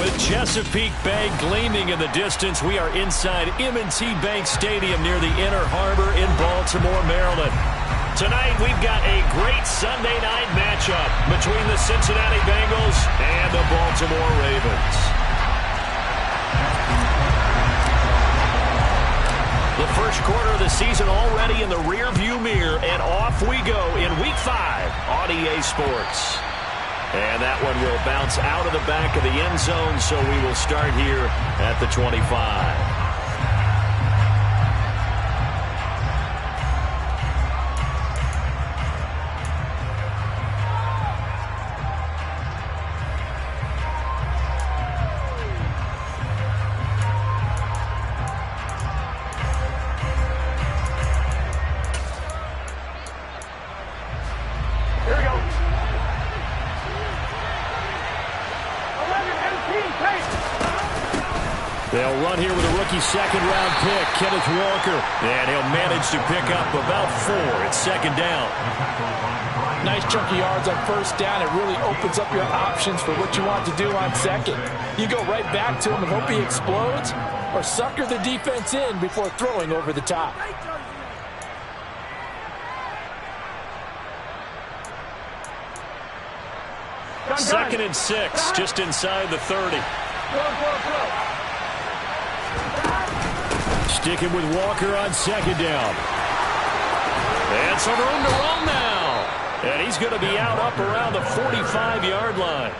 The Chesapeake Bay gleaming in the distance. We are inside M&T Bank Stadium near the Inner Harbor in Baltimore, Maryland. Tonight we've got a great Sunday night matchup between the Cincinnati Bengals and the Baltimore Ravens. The first quarter of the season already in the rearview mirror, and off we go in Week 5 on EA Sports. And that one will bounce out of the back of the end zone, so we will start here at the 25. They'll run here with a rookie second-round pick, Kenneth Walker. And he'll manage to pick up about 4. It's second down. Nice chunk of yards on first down. It really opens up your options for what you want to do on second. You go right back to him and hope he explodes, or sucker the defense in before throwing over the top. Second and 6, just inside the 30. Sticking with Walker on second down. And some room to run now. And he's going to be out up around the 45-yard line.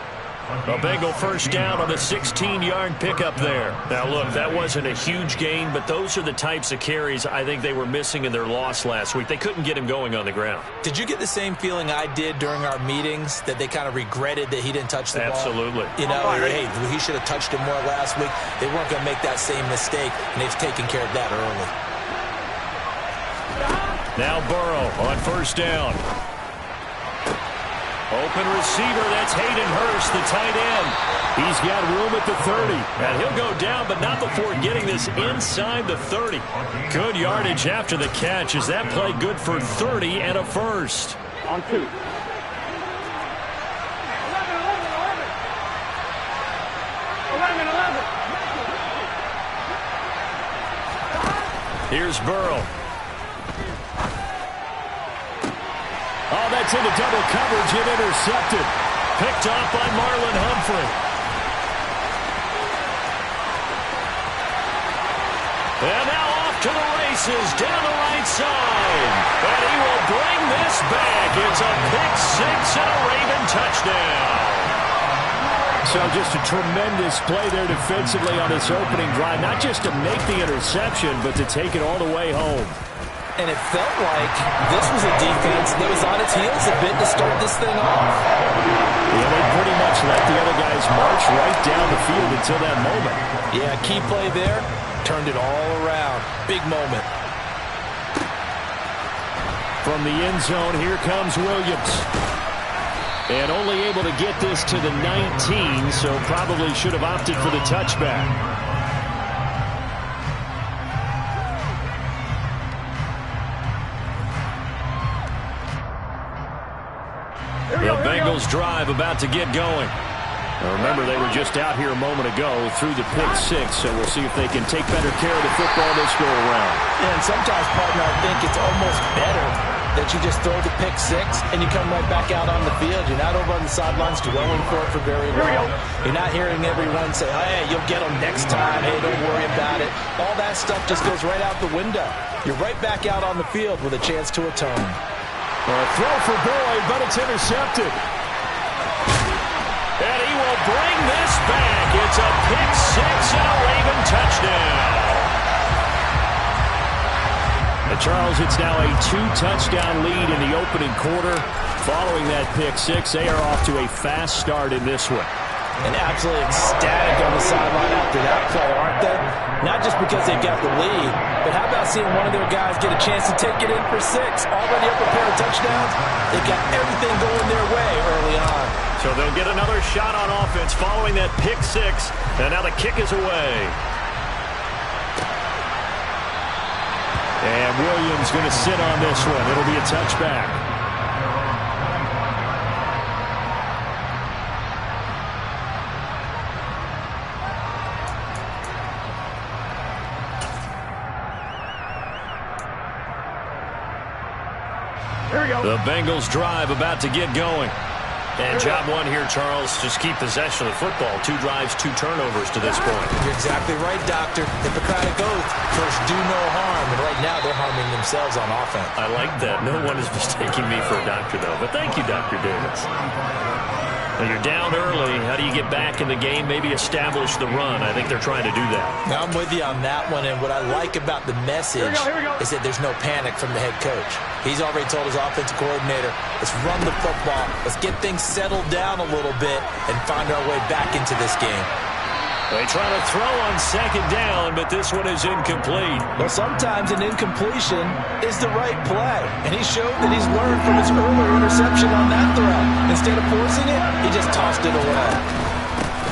A Bengal first down on the 16-yard pickup there. Now, look, that wasn't a huge gain, but those are the types of carries I think they were missing in their loss last week. They couldn't get him going on the ground. Did you get the same feeling I did during our meetings, that they kind of regretted that he didn't touch the ball? Absolutely. You know, hey, he should have touched him more last week. They weren't going to make that same mistake, and they've taken care of that early. Now Burrow on first down. Open receiver, that's Hayden Hurst, the tight end. He's got room at the 30. And he'll go down, but not before getting this inside the 30. Good yardage after the catch. Is that play good for 30 and a first? On 2. 11. Here's Burrow. Oh, that's into double coverage and intercepted. Picked off by Marlon Humphrey. And now off to the races down the right side. And he will bring this back. It's a pick 6 and a Raven touchdown. So just a tremendous play there defensively on this opening drive. Not just to make the interception, but to take it all the way home. And it felt like this was a defense that was on its heels a bit to start this thing off. Yeah, they pretty much let the other guys march right down the field until that moment. Yeah, key play there. Turned it all around. Big moment. From the end zone, here comes Williams. And only able to get this to the 19, so probably should have opted for the touchback. The Bengals drive about to get going. Now remember, they were just out here a moment ago through the pick 6, so we'll see if they can take better care of the football this go around. And sometimes, partner, I think it's almost better that you just throw the pick 6 and you come right back out on the field. You're not over on the sidelines dwelling for it for very long. You're not hearing everyone say, hey, you'll get them next time. Hey, don't worry about it. All that stuff just goes right out the window. You're right back out on the field with a chance to atone. A throw for Boyd, but it's intercepted. And he will bring this back. It's a pick 6 and a Raven touchdown. And Charles, it's now a 2-touchdown lead in the opening quarter. Following that pick 6, they are off to a fast start in this one. And absolutely ecstatic on the sideline after that play, aren't they? Not just because they got the lead, but how about seeing one of their guys get a chance to take it in for 6? Already up a pair of touchdowns. They got everything going their way early on. So they'll get another shot on offense following that pick 6. And now the kick is away. And Williams going to sit on this one. It'll be a touchback. The Bengals drive about to get going. And job one here, Charles, just keep possession of the football. 2 drives, 2 turnovers to this point. You're exactly right, Doctor. Hippocratic oath, first do no harm. And right now they're harming themselves on offense. I like that. No one is mistaking me for a doctor, though. But thank you, Dr. Davis. Well, you're down early. How do you get back in the game, maybe establish the run? I think they're trying to do that. Now, I'm with you on that one, and what I like about the message is that there's no panic from the head coach. He's already told his offensive coordinator, let's run the football, let's get things settled down a little bit and find our way back into this game. They try to throw on second down, but this one is incomplete. Well, sometimes an incompletion is the right play, and he showed that he's learned from his earlier interception on that throw. Instead of forcing it, he just tossed it away.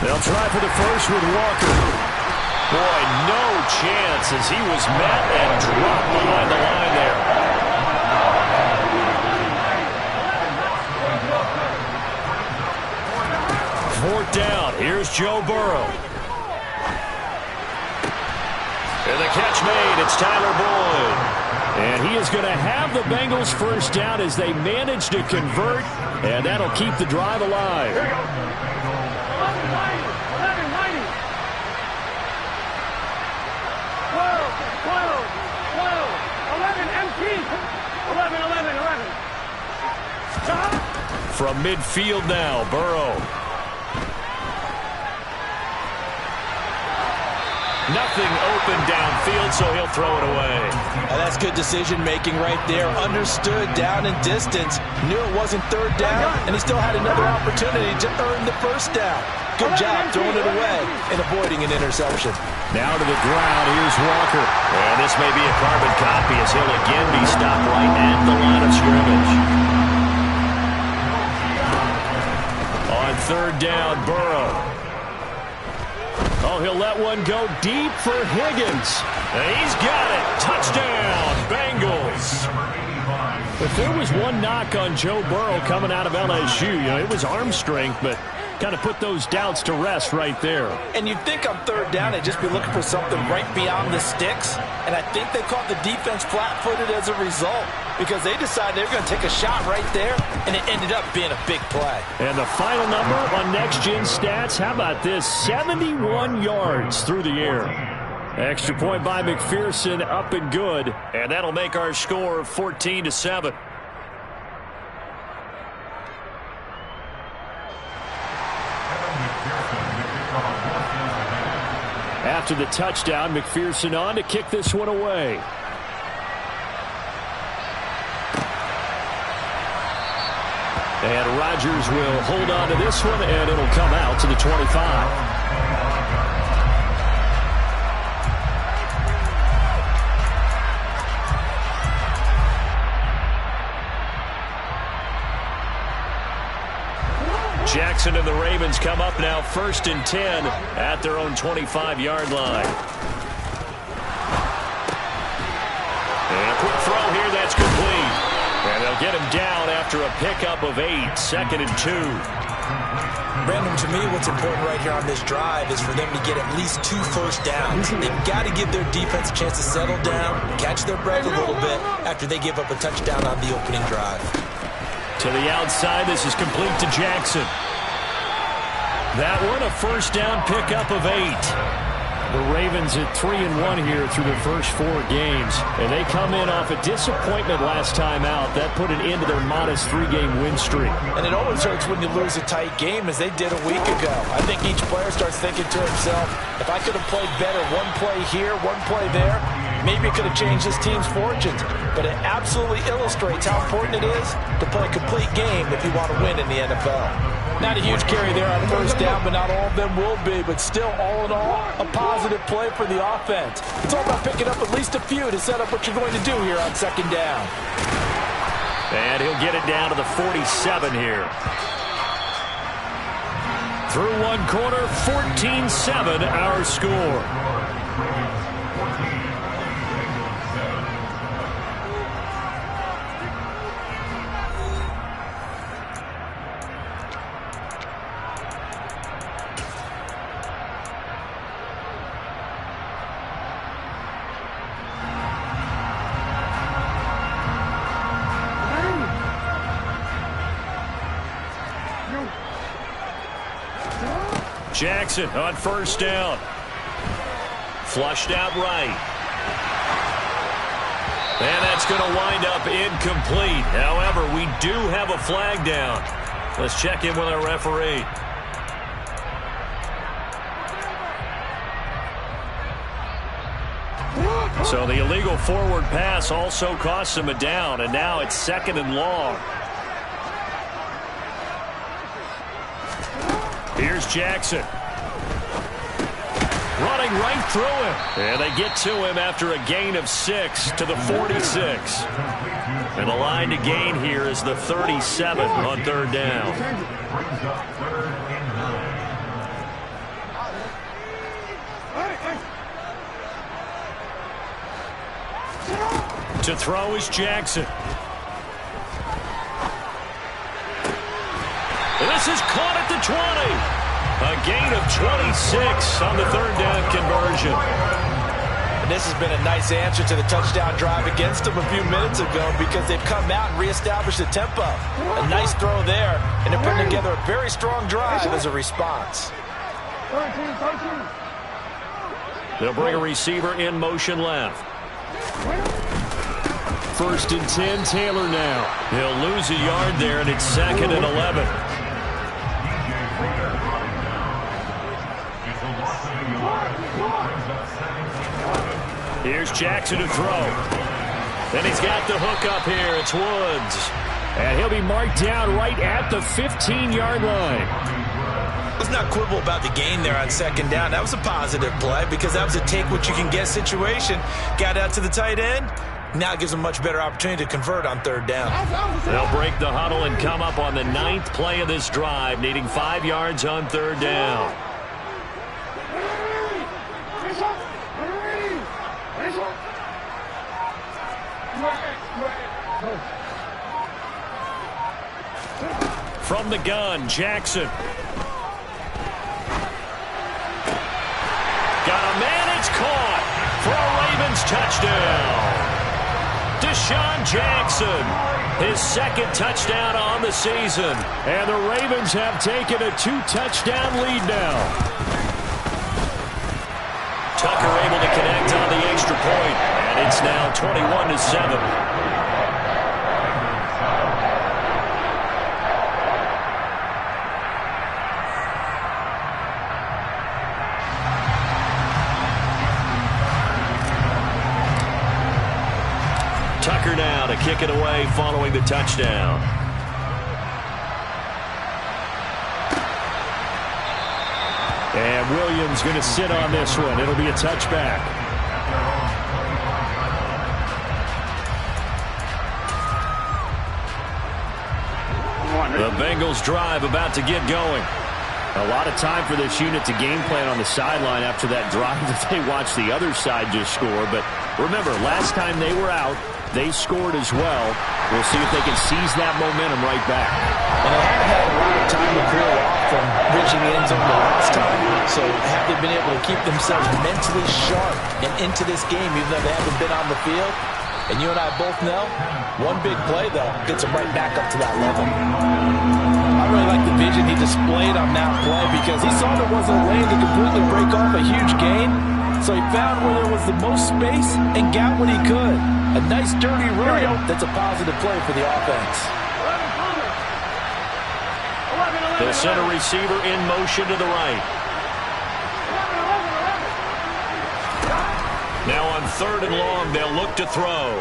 They'll try for the first with Walker. Boy, no chance as he was met and dropped behind the line there. Fourth down. Here's Joe Burrow. And the catch made. It's Tyler Boyd. And he is going to have the Bengals first down as they manage to convert. And that'll keep the drive alive. Here we go. 11. From midfield now, Burrow. Nothing open downfield, so he'll throw it away. That's good decision-making right there. Understood down and distance. Knew it wasn't third down, and he still had another opportunity to earn the first down. Good job throwing it away and avoiding an interception. Now to the ground. Here's Walker. And this may be a carbon copy as he'll again be stopped right at the line of scrimmage. On third down, Burrow. Oh, he'll let one go deep for Higgins. And he's got it. Touchdown, Bengals. If there was one knock on Joe Burrow coming out of LSU, it was arm strength, but kind of put those doubts to rest right there. And you'd think on third down they'd just be looking for something right beyond the sticks. And I think they caught the defense flat-footed as a result because they decided they were going to take a shot right there, and it ended up being a big play. And the final number on Next Gen Stats, how about this? 71 yards through the air. Extra point by McPherson, up and good. And that'll make our score 14-7. After the touchdown, McPherson on to kick this one away. And Rodgers will hold on to this one, and it'll come out to the 25. Jackson and the Ravens come up now 1st and 10 at their own 25-yard line. And a quick throw here, that's complete. And they'll get him down after a pickup of 8, 2nd and 2. Brandon, to me, what's important right here on this drive is for them to get at least 2 first downs. They've got to give their defense a chance to settle down, catch their breath a little bit after they give up a touchdown on the opening drive. To the outside, this is complete to Jackson. That one, a first down pickup of 8. The Ravens at 3-1 here through their first 4 games. And they come in off a disappointment last time out. That put an end to their modest 3-game win streak. And it always hurts when you lose a tight game, as they did a week ago. I think each player starts thinking to himself, if I could have played better one play here, one play there, maybe it could have changed this team's fortunes. But it absolutely illustrates how important it is to play a complete game if you want to win in the NFL. Not a huge carry there on first down, but not all of them will be. But still, all in all, a positive play for the offense. It's all about picking up at least a few to set up what you're going to do here on second down. And he'll get it down to the 47 here. Through one quarter, 14-7 our score. Jackson on first down. Flushed out right. And that's going to wind up incomplete. However, we do have a flag down. Let's check in with our referee. So the illegal forward pass also costs him a down, and now it's 2nd and long. Here's Jackson. Running right through him. And they get to him after a gain of 6 to the 46. And the line to gain here is the 37 on 3rd down. To throw is Jackson. And this is caught at the 20. A gain of 26 on the 3rd down conversion. And this has been a nice answer to the touchdown drive against them a few minutes ago because they've come out and reestablished the tempo. A nice throw there, and they're putting together a very strong drive as a response. They'll bring a receiver in motion left. 1st and 10, Taylor now. He'll lose a yard there, and it's 2nd and 11. Here's Jackson to throw. Then he's got the hook up here. It's Woods. And he'll be marked down right at the 15-yard line. Let's not quibble about the gain there on 2nd down. That was a positive play because that was a take-what-you-can-get situation. Got out to the tight end. Now it gives them a much better opportunity to convert on 3rd down. They'll break the huddle and come up on the 9th play of this drive, needing 5 yards on 3rd down. From the gun, Jackson. Got a man, it's caught for a Ravens touchdown. Deshaun Jackson, his 2nd touchdown on the season. And the Ravens have taken a 2-touchdown lead now. Tucker able to connect on the extra point, and it's now 21-7. Tucker now to kick it away following the touchdown. And Williams going to sit on this one. It'll be a touchback. The Bengals drive about to get going. A lot of time for this unit to game plan on the sideline after that drive that they watched the other side just score. But remember, last time they were out, they scored as well. We'll see if they can seize that momentum right back. And they haven't had a lot of time to clear off from reaching the end zone the last time. So have they been able to keep themselves mentally sharp and into this game even though they haven't been on the field? And you and I both know, one big play, though, gets them right back up to that level. I really like the vision he displayed on that play because he saw there wasn't a lane to completely break off a huge gain. So he found where there was the most space and got what he could. A nice dirty run that's a positive play for the offense. The center receiver in motion to the right. Now on 3rd and long, they'll look to throw.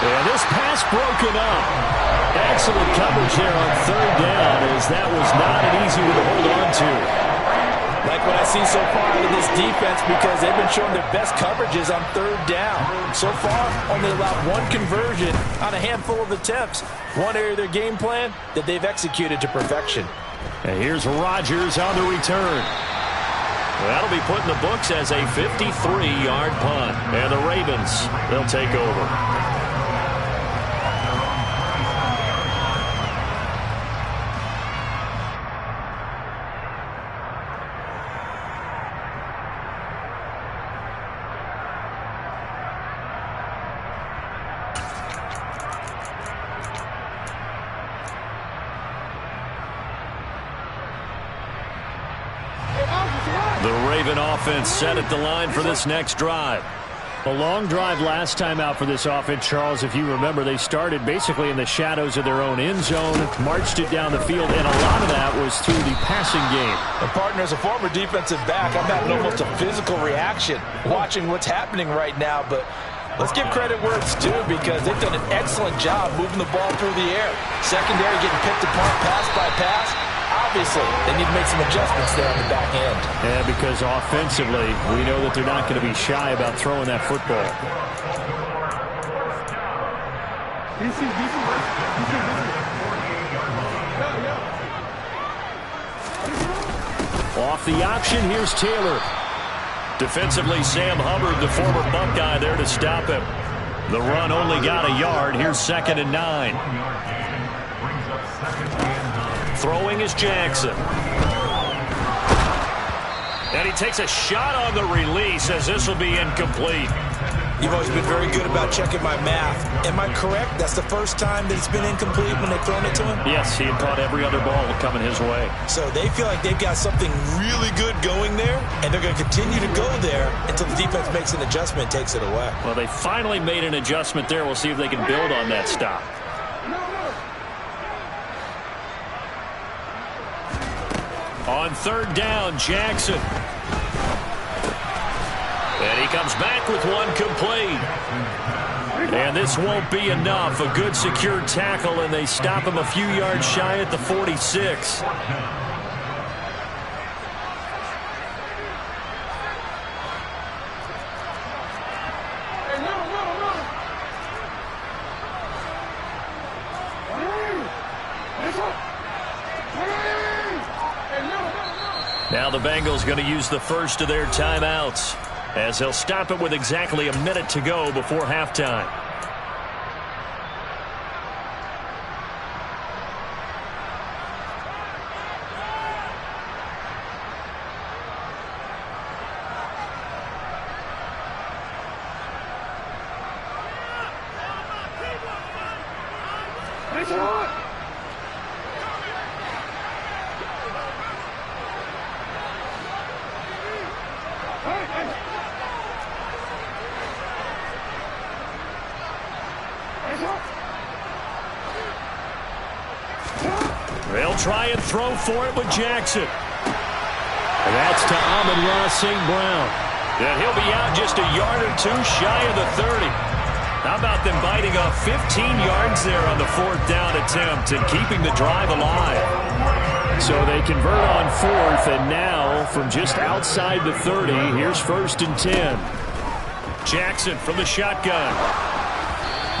And this pass broken up. Excellent coverage there on 3rd down as that was not an easy one to hold on to. Like what I see so far out of this defense because they've been showing their best coverages on 3rd down. So far, only allowed 1 conversion on a handful of attempts. One area of their game plan that they've executed to perfection. And here's Rodgers on the return. That'll be put in the books as a 53-yard punt. And the Ravens, they'll take over. Raven offense set at the line for this next drive. A long drive last time out for this offense, Charles. If you remember, they started basically in the shadows of their own end zone, marched it down the field, and a lot of that was through the passing game. And partner, as a former defensive back, I'm having almost a physical reaction watching what's happening right now. But let's give credit where it's due, because they've done an excellent job moving the ball through the air. Secondary getting picked apart pass by pass. Obviously, they need to make some adjustments there on the back end. Yeah, because offensively, we know that they're not going to be shy about throwing that football. Off the option, here's Taylor. Defensively, Sam Hubbard, the former Buckeye, there to stop him. The run only got a yard. Here's 2nd and 9. Throwing is Jackson. And he takes a shot on the release, as this will be incomplete. You've always been very good about checking my math. Am I correct? That's the first time that it's been incomplete when they've thrown it to him? Yes, he had caught every other ball coming his way. So they feel like they've got something really good going there, and they're going to continue to go there until the defense makes an adjustment and takes it away. Well, they finally made an adjustment there. We'll see if they can build on that stop. On 3rd down, Jackson. And he comes back with one complete. And this won't be enough. A good secure tackle, and they stop him a few yards shy at the 46. Now the Bengals going to use the first of their timeouts, as they'll stop it with exactly a minute to go before halftime. They'll try and throw for it with Jackson. And that's to Amon-Ra St. Brown. And he'll be out just a yard or two shy of the 30. How about them biting off 15 yards there on the 4th down attempt and keeping the drive alive? So they convert on 4th, and now from just outside the 30, here's 1st and 10. Jackson from the shotgun.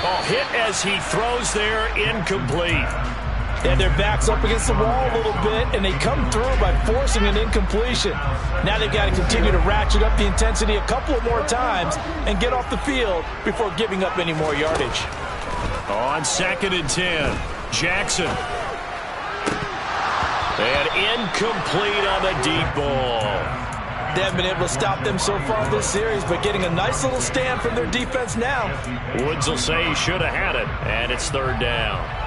Oh, hit as he throws there, incomplete. And their back's up against the wall a little bit, and they come through by forcing an incompletion. Now they've got to continue to ratchet up the intensity a couple of more times and get off the field before giving up any more yardage. On 2nd and 10, Jackson. And incomplete on the deep ball. They haven't been able to stop them so far this series, but getting a nice little stand from their defense now. Woods will say he should have had it, and it's 3rd down.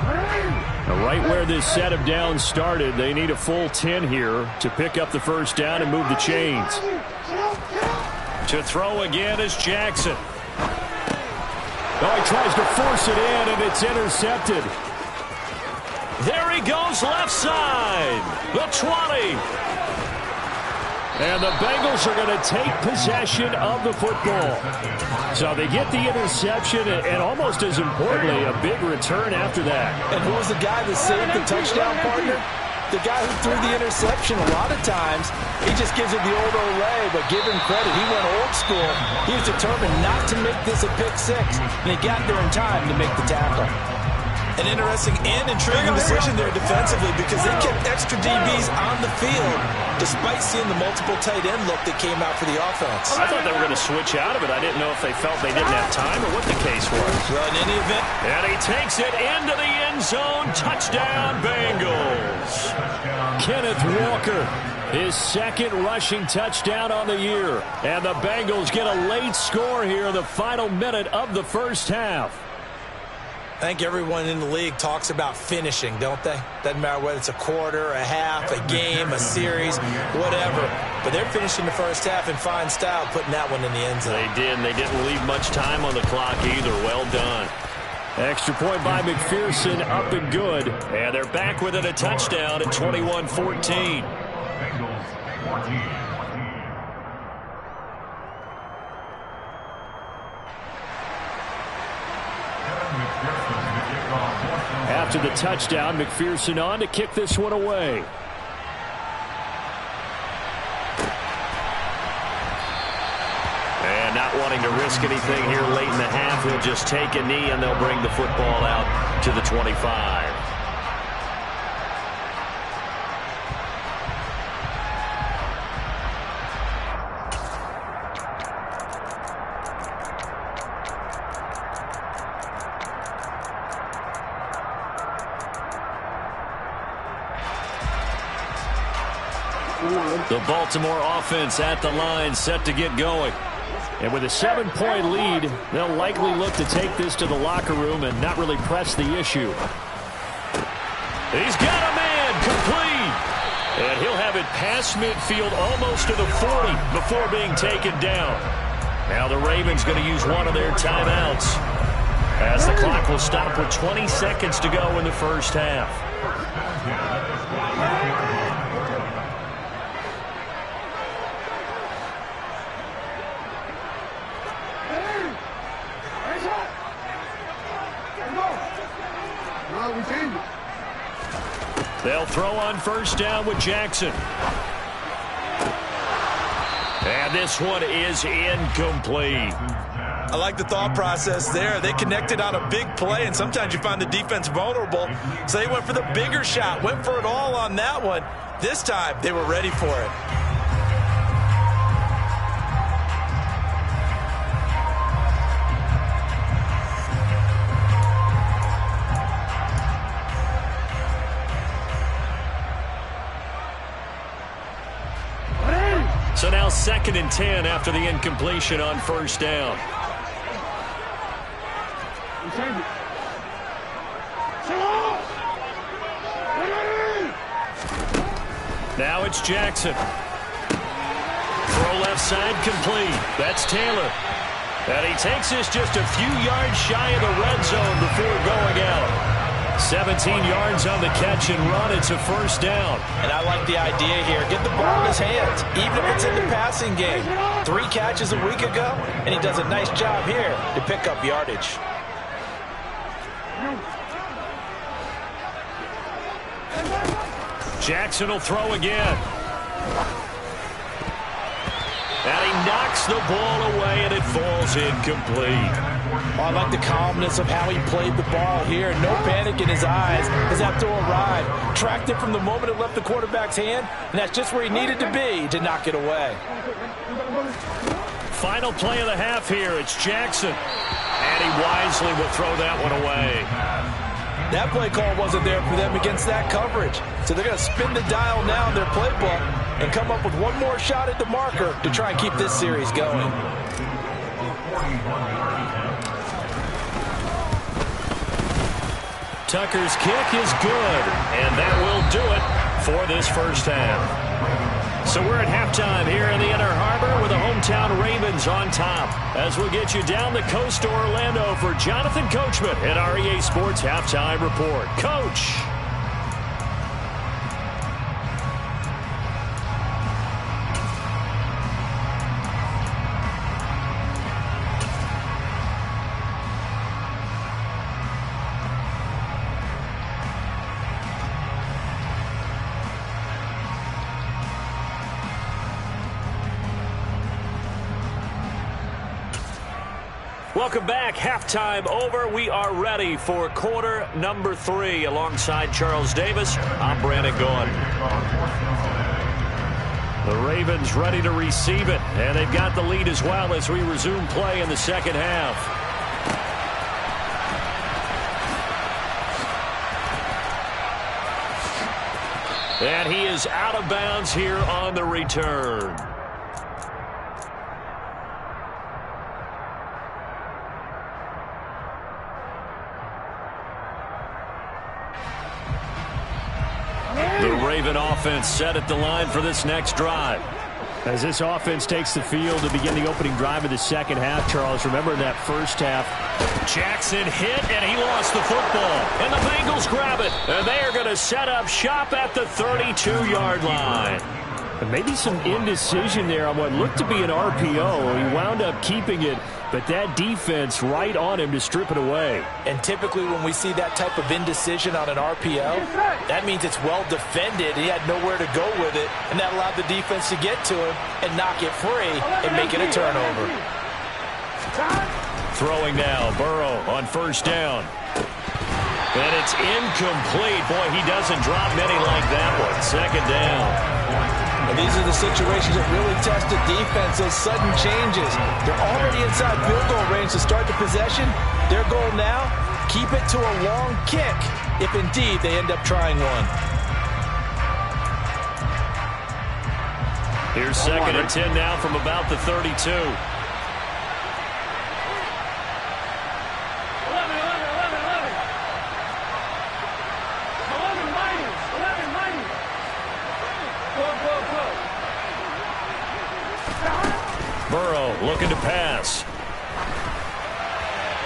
Now, right where this set of downs started, they need a full 10 here to pick up the 1st down and move the chains. To throw again is Jackson. Oh, he tries to force it in, and it's intercepted. There he goes, left side. The 20. And the Bengals are going to take possession of the football. So they get the interception, and almost as importantly, a big return after that. And who was the guy that saved the touchdown, partner? The guy who threw the interception. A lot of times, he just gives it the old Olay, but give him credit. He went old school. He was determined not to make this a pick 6, and he got there in time to make the tackle. An interesting and intriguing decision there defensively, because they kept extra DBs on the field despite seeing the multiple tight end look that came out for the offense. I thought they were going to switch out of it. I didn't know if they felt they didn't have time or what the case was. Well, in any event. And he takes it into the end zone. Touchdown, Bengals. Kenneth Walker, his 2nd rushing touchdown on the year. And the Bengals get a late score here in the final minute of the 1st half. I think everyone in the league talks about finishing, don't they? Doesn't matter whether it's a quarter, a half, a game, a series, whatever. but they're finishing the first half in fine style, putting that one in the end zone. They did, and they didn't leave much time on the clock either. Well done. Extra point by McPherson, up and good. And they're back within a touchdown at 21-14. After the touchdown, McPherson on to kick this one away. And not wanting to risk anything here late in the half, he'll just take a knee and they'll bring the football out to the 25. The Baltimore offense at the line, set to get going. And with a 7-point lead, they'll likely look to take this to the locker room and not really press the issue. He's got a man, complete. And he'll have it past midfield almost to the 40 before being taken down. Now the Ravens going to use one of their timeouts, as the clock will stop with 20 seconds to go in the first half. They'll throw on first down with Jackson. And this one is incomplete. I like the thought process there. They connected on a big play, and sometimes you find the defense vulnerable. So they went for the bigger shot, went for it all on that one. This time, they were ready for it. So now 2nd and 10 after the incompletion on first down. Now it's Jackson. Throw left side complete. That's Taylor. And he takes this just a few yards shy of the red zone before going out. 17 yards on the catch and run. It's a first down. And I like the idea here. Get the ball in his hands, even if it's in the passing game. 3 catches a week ago, and he does a nice job here to pick up yardage. Jackson will throw again. And he knocks the ball away, and it falls incomplete. Oh, I like the calmness of how he played the ball here. No panic in his eyes as that throw arrived. Tracked it from the moment it left the quarterback's hand, and that's just where he needed to be to knock it away. Final play of the half here. It's Jackson. And he wisely will throw that one away. That play call wasn't there for them against that coverage. So they're going to spin the dial now in their playbook and come up with one more shot at the marker to try and keep this series going. Tucker's kick is good, and that will do it for this first half. So we're at halftime here in the Inner Harbor with the hometown Ravens on top, as we'll get you down the coast to Orlando for Jonathan Coachman at our EA Sports Halftime Report. Coach. Welcome back. Halftime over. We are ready for quarter number 3. Alongside Charles Davis, I'm Brandon Gaughan. The Ravens ready to receive it, and they've got the lead as well as we resume play in the second half. And he is out of bounds here on the return. The Raven offense set at the line for this next drive. As this offense takes the field to begin the opening drive of the second half, Charles, remember that first half. Jackson hit, and he lost the football. And the Bengals grab it. And they are going to set up shop at the 32-yard line. And maybe some indecision there on what looked to be an RPO. He wound up keeping it, but that defense right on him to strip it away. And typically when we see that type of indecision on an RPO, that means it's well defended. He had nowhere to go with it, and that allowed the defense to get to him and knock it free and make it a turnover. Throwing now, Burrow on first down. And it's incomplete. Boy, he doesn't drop many like that one. Second down. And these are the situations that really test the defense, those sudden changes. They're already inside field goal range to start the possession. Their goal now, keep it to a long kick, if indeed they end up trying one. Here's second and 10 now from about the 32. Burrow looking to pass.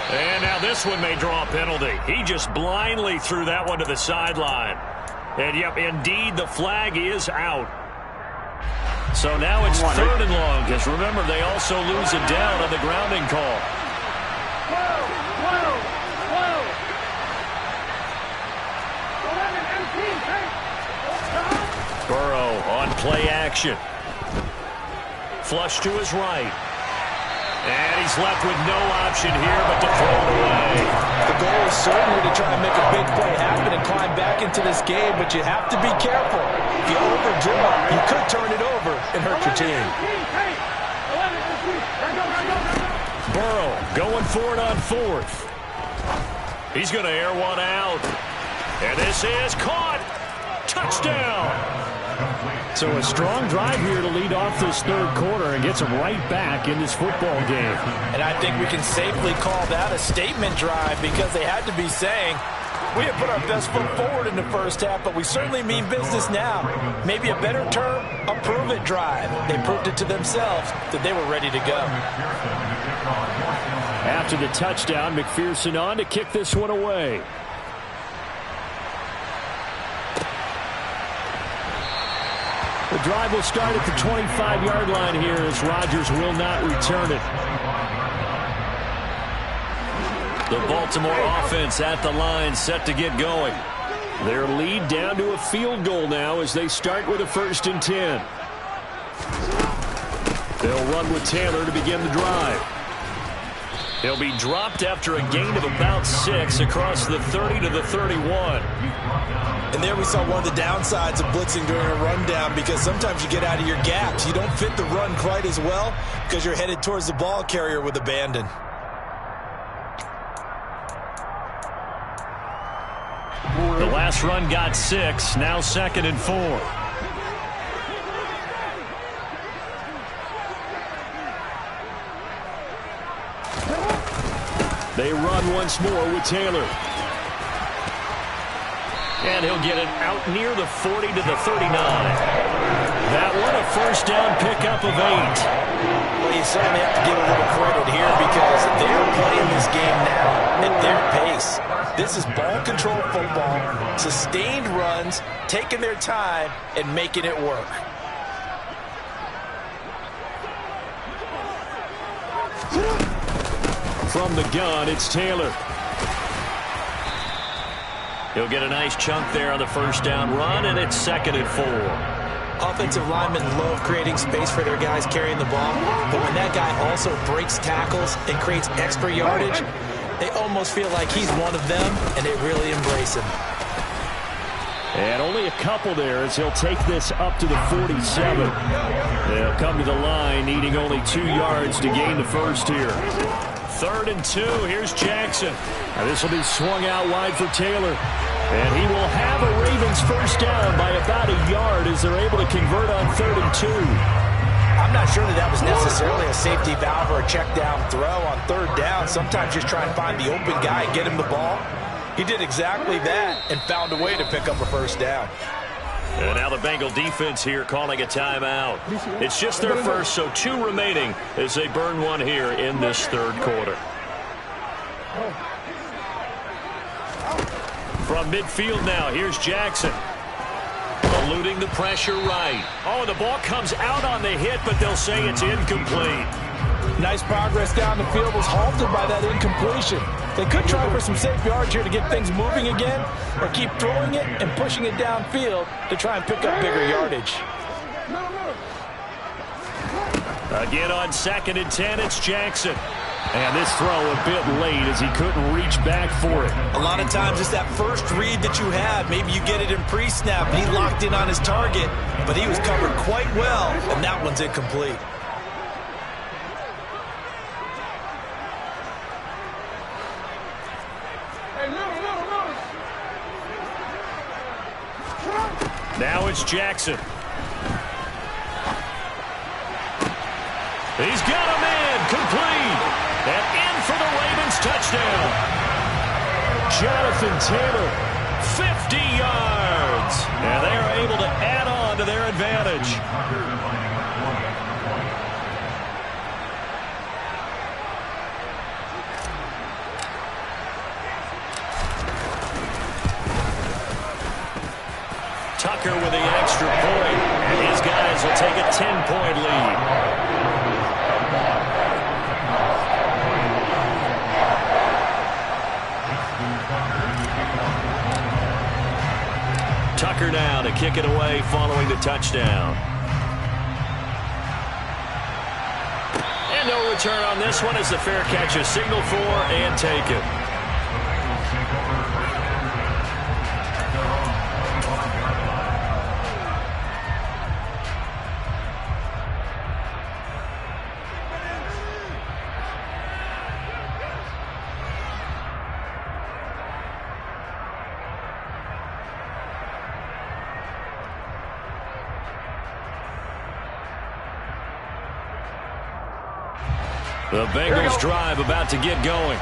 And now this one may draw a penalty. He just blindly threw that one to the sideline. And, yep, indeed, the flag is out. So now it's third and long, because remember, they also lose it down on the grounding call. Burrow on play action. Flush to his right. And he's left with no option here but to throw it away. The goal is certainly to try and make a big play happen and climb back into this game, but you have to be careful. If you overdraw, you could turn it over and hurt your team. Burrow going for it on fourth. He's going to air one out. And this is caught. Touchdown. So a strong drive here to lead off this third quarter and gets them right back in this football game. And I think we can safely call that a statement drive because they had to be saying, we have put our best foot forward in the first half, but we certainly mean business now. Maybe a better term, a prove-it drive. They proved it to themselves that they were ready to go. After the touchdown, McPherson on to kick this one away. The drive will start at the 25-yard line here as Rodgers will not return it. The Baltimore offense at the line set to get going. Their lead down to a field goal now as they start with a 1st and 10. They'll run with Taylor to begin the drive. He'll be dropped after a gain of about 6 across the 30 to the 31. And there we saw one of the downsides of blitzing during a rundown because sometimes you get out of your gaps. You don't fit the run quite as well because you're headed towards the ball carrier with abandon. The last run got 6, now 2nd and 4. They run once more with Taylor. And he'll get it out near the 40 to the 39. That one a first down pickup of 8. Well, you certainly have to give a little credit here because they're playing this game now at their pace. This is ball control football, sustained runs, taking their time and making it work. From the gun, it's Taylor. He'll get a nice chunk there on the first down run, and it's 2nd and 4. Offensive linemen love creating space for their guys carrying the ball, but when that guy also breaks tackles and creates extra yardage, they almost feel like he's one of them, and they really embrace him. And only a couple there as he'll take this up to the 47. They'll come to the line needing only 2 yards to gain the first here. 3rd and 2. Here's Jackson. Now this will be swung out wide for Taylor. And he will have a Ravens first down by about a yard as they're able to convert on 3rd and 2. I'm not sure that was necessarily a safety valve or a check down throw on 3rd down. Sometimes just try and find the open guy and get him the ball. He did exactly that and found a way to pick up a first down. And now the Bengal defense here calling a timeout. It's just their first, so 2 remaining as they burn one here in this third quarter. From midfield now, here's Jackson. Eluding the pressure right. Oh, the ball comes out on the hit, but they'll say it's incomplete. Nice progress down the field, was halted by that incompletion. They could try for some safe yards here to get things moving again, or keep throwing it and pushing it downfield to try and pick up bigger yardage. Again on 2nd and 10, it's Jackson. And this throw a bit late as he couldn't reach back for it. A lot of times it's that first read that you have. Maybe you get it in pre-snap, and he locked in on his target, but he was covered quite well, and that one's incomplete. Now it's Jackson. He's got a man, complete. And in for the Ravens touchdown. Jonathan Taylor, 50 yards. And they are able to add on to their advantage. Tucker with the extra point, and his guys will take a 10-point lead. Tucker now to kick it away following the touchdown. And no return on this one as the fair catch is signaled for and taken. The Bengals drive about to get going.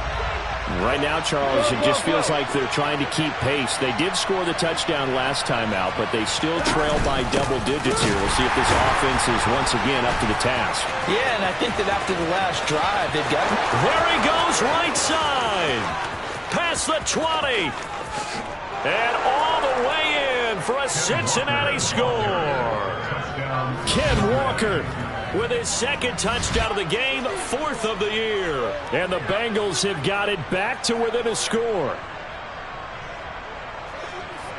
Right now, Charles, it just feels like they're trying to keep pace. They did score the touchdown last time out, but they still trail by double digits here. We'll see if this offense is once again up to the task. Yeah, and I think that after the last drive, they've got... There he goes, right side. Past the 20. And all the way in for a Cincinnati score. Ken Walker with his 2nd touchdown of the game, 4th of the year. And the Bengals have got it back to within a score.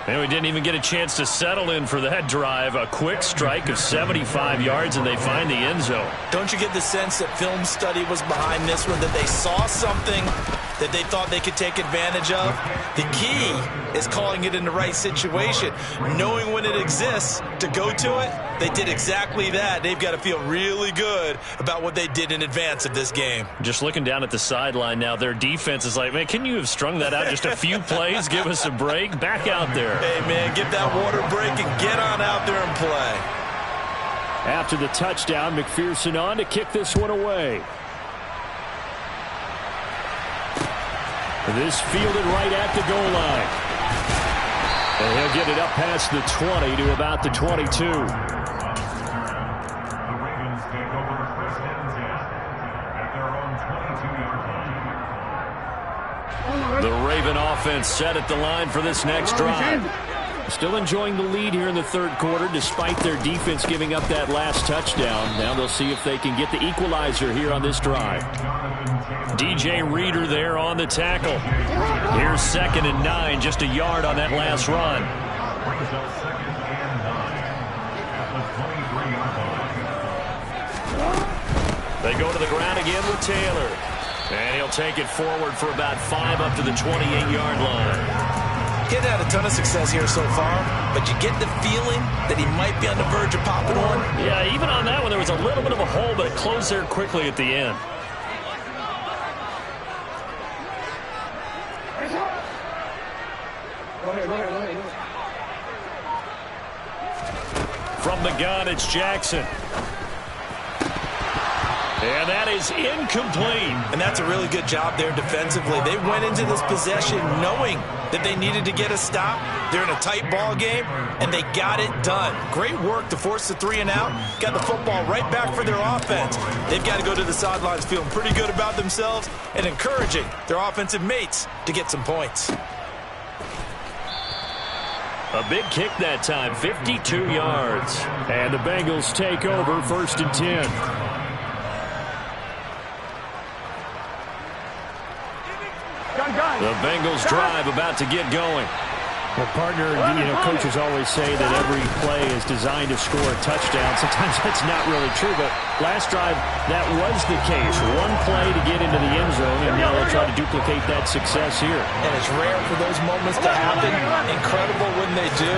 And we didn't even get a chance to settle in for that drive. A quick strike of 75 yards, and they find the end zone. Don't you get the sense that film study was behind this one, that they saw something that they thought they could take advantage of? The key is calling it in the right situation, knowing when it exists to go to it. They did exactly that. They've got to feel really good about what they did in advance of this game. Just looking down at the sideline now, their defense is like, man, can you have strung that out just a few plays? Give us a break. Back out there. Hey, man, give that water break and get on out there and play. After the touchdown, McPherson on to kick this one away. This fielded right at the goal line. And he'll get it up past the 20 to about the 22. The Raven offense set at the line for this next drive. Still enjoying the lead here in the third quarter despite their defense giving up that last touchdown. Now they'll see if they can get the equalizer here on this drive. DJ Reader there on the tackle. Here's 2nd and 9, just a yard on that last run. They go to the ground again with Taylor. And he'll take it forward for about 5 up to the 28-yard line. He's had a ton of success here so far, but you get the feeling that he might be on the verge of popping one. Yeah, even on that one, there was a little bit of a hole, but it closed there quickly at the end. From the gun, it's Jackson. And that is incomplete. And that's a really good job there defensively. They went into this possession knowing that they needed to get a stop. They're in a tight ball game, and they got it done. Great work to force the 3 and out. Got the football right back for their offense. They've got to go to the sidelines feeling pretty good about themselves and encouraging their offensive mates to get some points. A big kick that time, 52 yards. And the Bengals take over 1st and 10. The Bengals drive about to get going. Well, partner, coaches always say that every play is designed to score a touchdown. Sometimes that's not really true, but last drive, that was the case. One play to get into the end zone, and now they'll try to duplicate that success here. And it's rare for those moments to happen. Incredible when they do.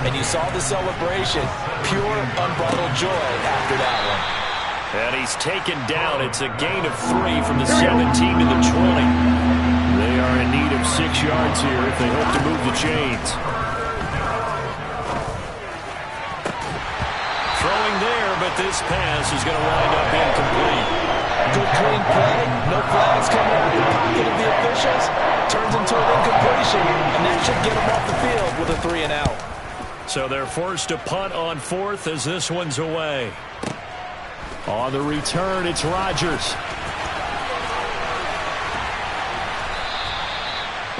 And you saw the celebration. Pure, unbridled joy after that one. And he's taken down. It's a gain of 3 from the 17 to the 20. They are in need of 6 yards here if they hope to move the chains. Throwing there, but this pass is going to wind up incomplete. Good clean play. No flags coming out of the pocket of the officials. Turns into an incompletion, and that should get them off the field with a 3 and out. So they're forced to punt on 4th as this one's away. On the return, it's Rodgers.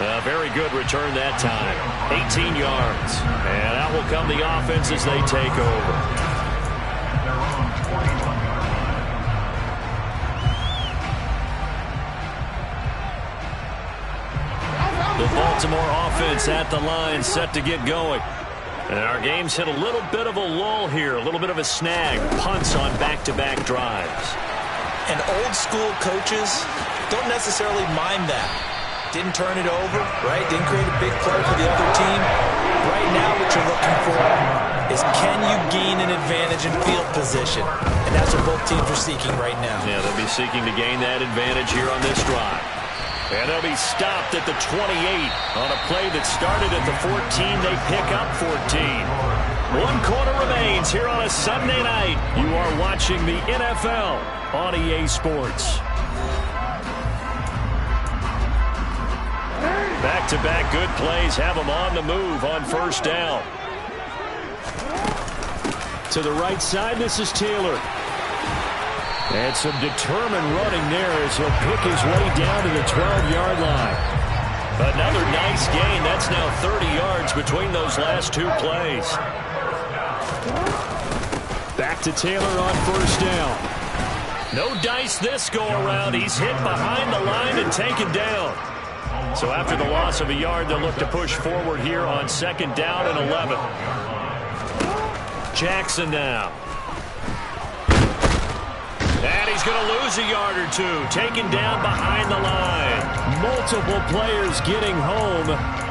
A very good return that time. 18 yards. And out will come the offense as they take over. The Baltimore offense at the line, set to get going. And our game's hit a little bit of a lull here, a little bit of a snag. Punts on back-to-back drives. And old school coaches don't necessarily mind that. Didn't turn it over, right? Didn't create a big play for the other team. Right now what you're looking for is can you gain an advantage in field position? And that's what both teams are seeking right now. Yeah, they'll be seeking to gain that advantage here on this drive. And they'll be stopped at the 28 on a play that started at the 14. They pick up 14. 1 quarter remains here on a Sunday night. You are watching the NFL on EA Sports. Back-to-back good plays have them on the move on 1st down. To the right side, this is Taylor. And some determined running there as he'll pick his way down to the 12-yard line. Another nice gain. That's now 30 yards between those last 2 plays. Back to Taylor on 1st down. No dice this go-around. He's hit behind the line and taken down. So after the loss of a yard, they'll look to push forward here on 2nd down and 11. Jackson now. And he's going to lose a yard or 2. Taken down behind the line. Multiple players getting home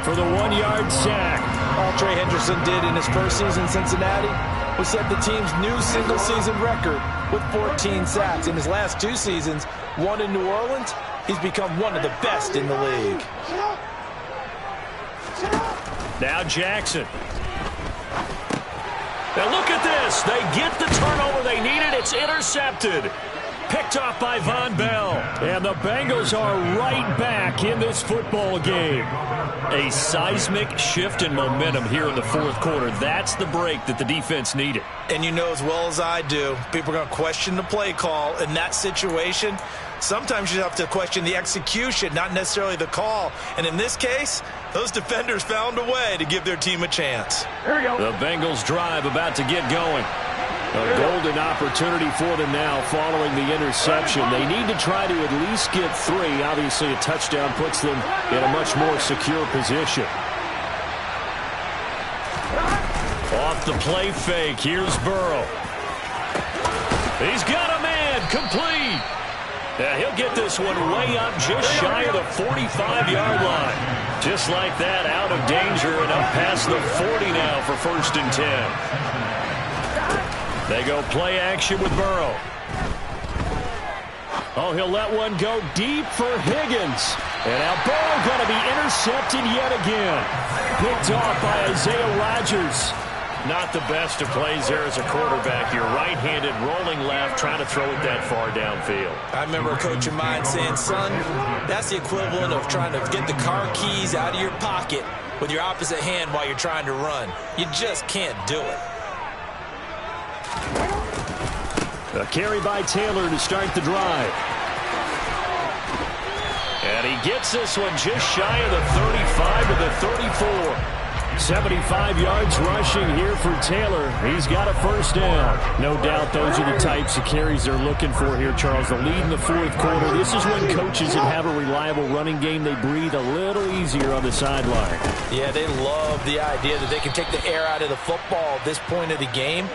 for the 1-yard sack. All Trey Hendrickson did in his first season in Cincinnati was set the team's new single-season record with 14 sacks. In his last 2 seasons, 1 in New Orleans, he's become one of the best in the league. Now Jackson. Now look at this. They get the turnover they needed. It's intercepted. Picked off by Von Bell. And the Bengals are right back in this football game. A seismic shift in momentum here in the 4th quarter. That's the break that the defense needed. And you know as well as I do, people are going to question the play call in that situation. Sometimes you have to question the execution, not necessarily the call. And in this case, those defenders found a way to give their team a chance. Here we go. The Bengals drive about to get going. A golden opportunity for them now following the interception. They need to try to at least get 3. Obviously, a touchdown puts them in a much more secure position. Off the play fake. Here's Burrow. He's got a man. Complete. Now he'll get this one way up just shy of the 45-yard line. Just like that, out of danger and up past the 40 now for 1st and 10. They go play action with Burrow. Oh, he'll let one go deep for Higgins. And now Burrow going to be intercepted yet again. Picked off by Isaiah Rodgers. Not the best of plays there as a quarterback. You're right-handed, rolling left, trying to throw it that far downfield. I remember a coach of mine saying, son, that's the equivalent of trying to get the car keys out of your pocket with your opposite hand while you're trying to run. You just can't do it. A carry by Taylor to start the drive. And he gets this one just shy of the 35 to the 34. 75 yards rushing here for Taylor. He's got a first down. No doubt those are the types of carries they're looking for here, Charles. The lead in the fourth quarter. This is when coaches that have a reliable running game, they breathe a little easier on the sideline. Yeah, they love the idea that they can take the air out of the football at this point of the game.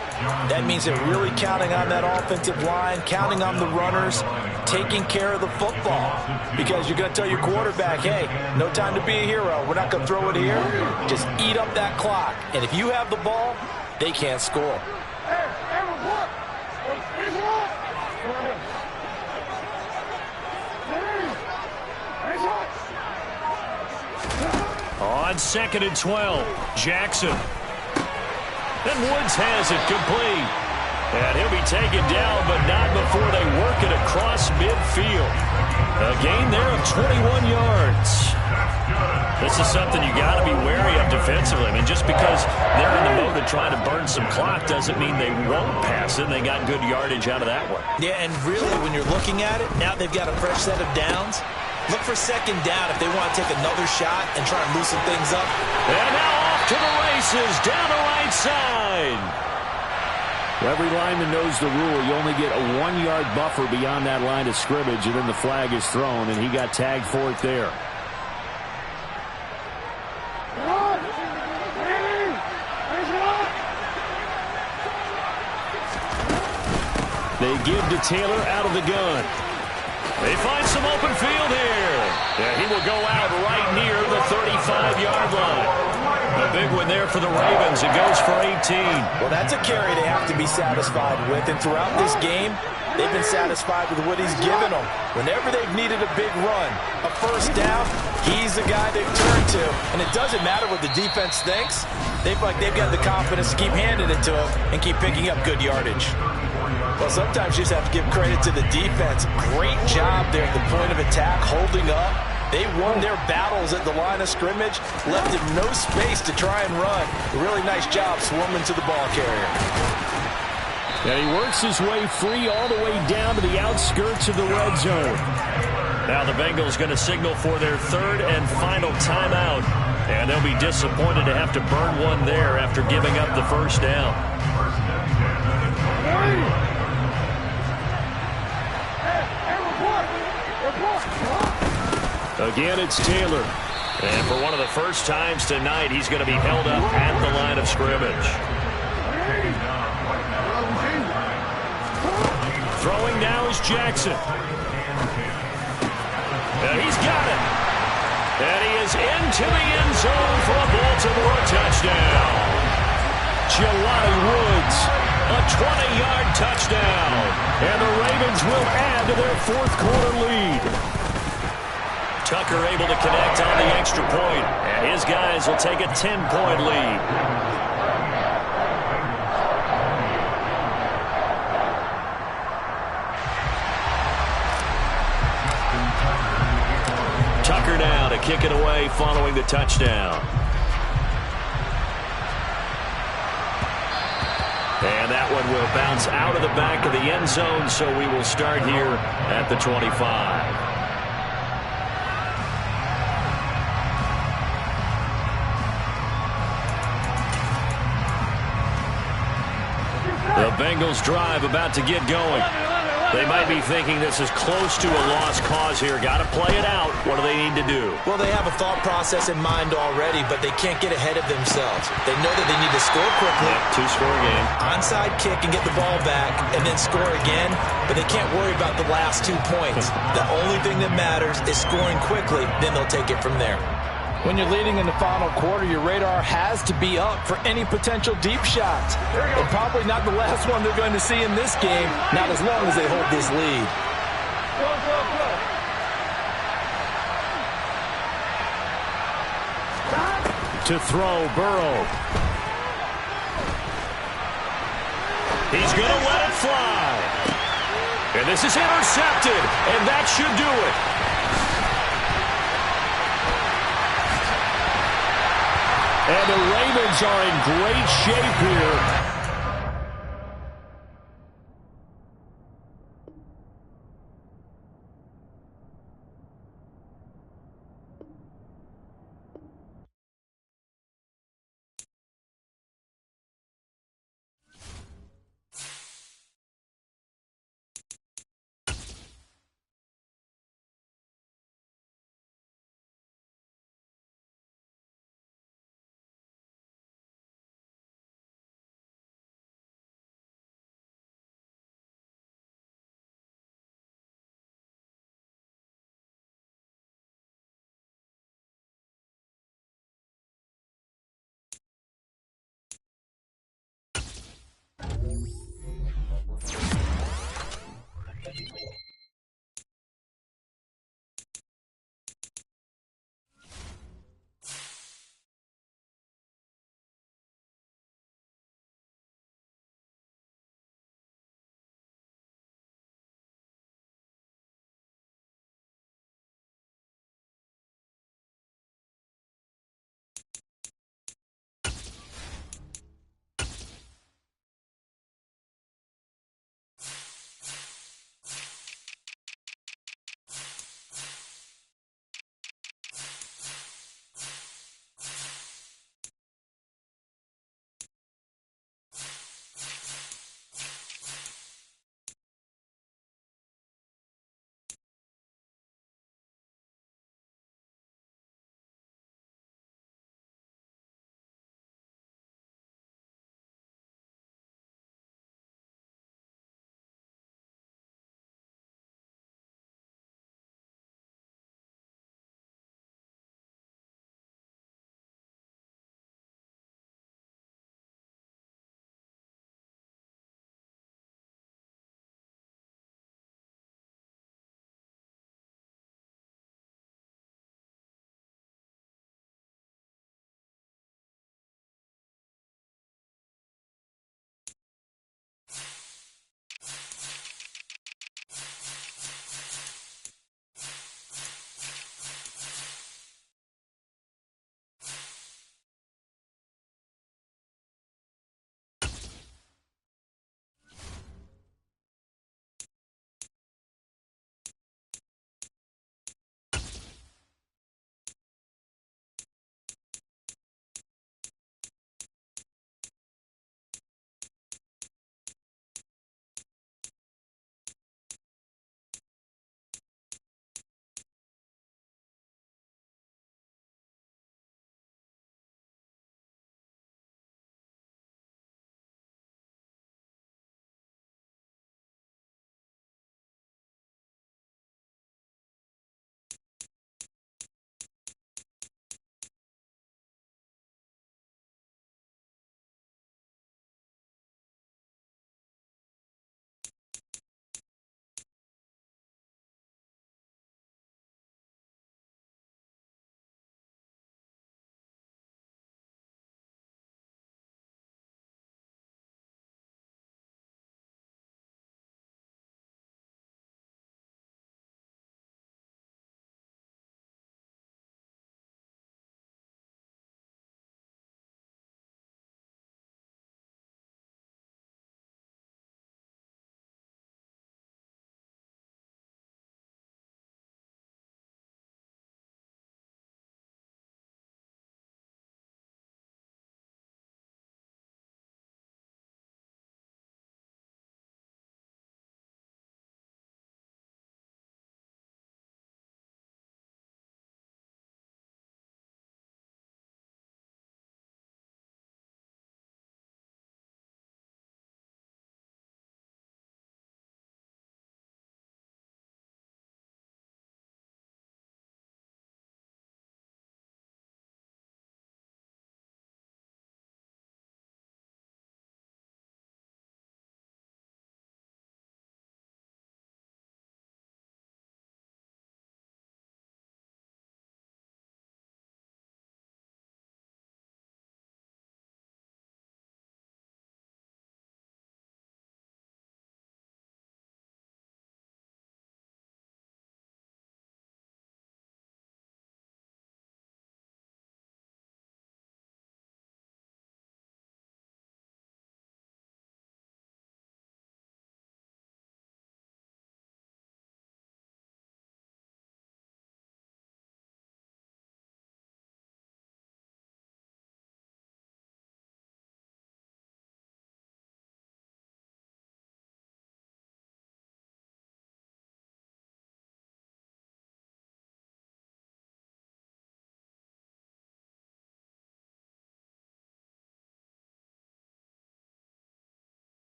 That means they're really counting on that offensive line, counting on the runners, taking care of the football. Because you're going to tell your quarterback, hey, no time to be a hero. We're not going to throw it here. Just eat up that clock. And if you have the ball, they can't score. On 2nd and 12, Jackson. And Woods has it complete. And he'll be taken down, but not before they work it across midfield. A gain there of 21 yards. This is something you got to be wary of defensively. I mean, just because they're in the mode of trying to burn some clock doesn't mean they won't pass it. They got good yardage out of that one. Yeah, and really, when you're looking at it, now they've got a fresh set of downs. Look for second down if they want to take another shot and try and loosen things up. And now off to the races, down the right side. Every lineman knows the rule. You only get a 1-yard buffer beyond that line of scrimmage, and then the flag is thrown, and he got tagged for it there. They give to Taylor out of the gun. They find some open field here. Yeah, he will go out right near the 35-yard line. A big one there for the Ravens. It goes for 18. Well, that's a carry they have to be satisfied with. And throughout this game, they've been satisfied with what he's given them. Whenever they've needed a big run, a first down, he's the guy they've turned to. And it doesn't matter what the defense thinks. They've got the confidence to keep handing it to him and keep picking up good yardage. Well, sometimes you just have to give credit to the defense. Great job there at the point of attack, holding up. They won their battles at the line of scrimmage, left him no space to try and run. A really nice job swarming to the ball carrier. And he works his way free all the way down to the outskirts of the red zone. Now the Bengals going to signal for their third and final timeout. And they'll be disappointed to have to burn one there after giving up the first down. Again, it's Taylor. And for one of the first times tonight, he's going to be held up at the line of scrimmage. Throwing now is Jackson. And he's got it. And he is into the end zone for a Baltimore touchdown. Jelani Woods, a 20-yard touchdown. And the Ravens will add to their fourth quarter lead. Tucker able to connect on the extra point, and his guys will take a 10-point lead. Tucker now to kick it away following the touchdown. And that one will bounce out of the back of the end zone, so we will start here at the 25. The Bengals drive about to get going. They might be thinking this is close to a lost cause here. Got to play it out. What do they need to do? Well, they have a thought process in mind already, but they can't get ahead of themselves. They know that they need to score quickly. Two-score game. Onside kick and get the ball back and then score again, but they can't worry about the last 2 points. The only thing that matters is scoring quickly, then they'll take it from there. When you're leading in the final quarter, your radar has to be up for any potential deep shots. And probably not the last one they're going to see in this game, not as long as they hold this lead. To throw, Burrow. He's going to let it fly. And this is intercepted, and that should do it. And the Ravens are in great shape here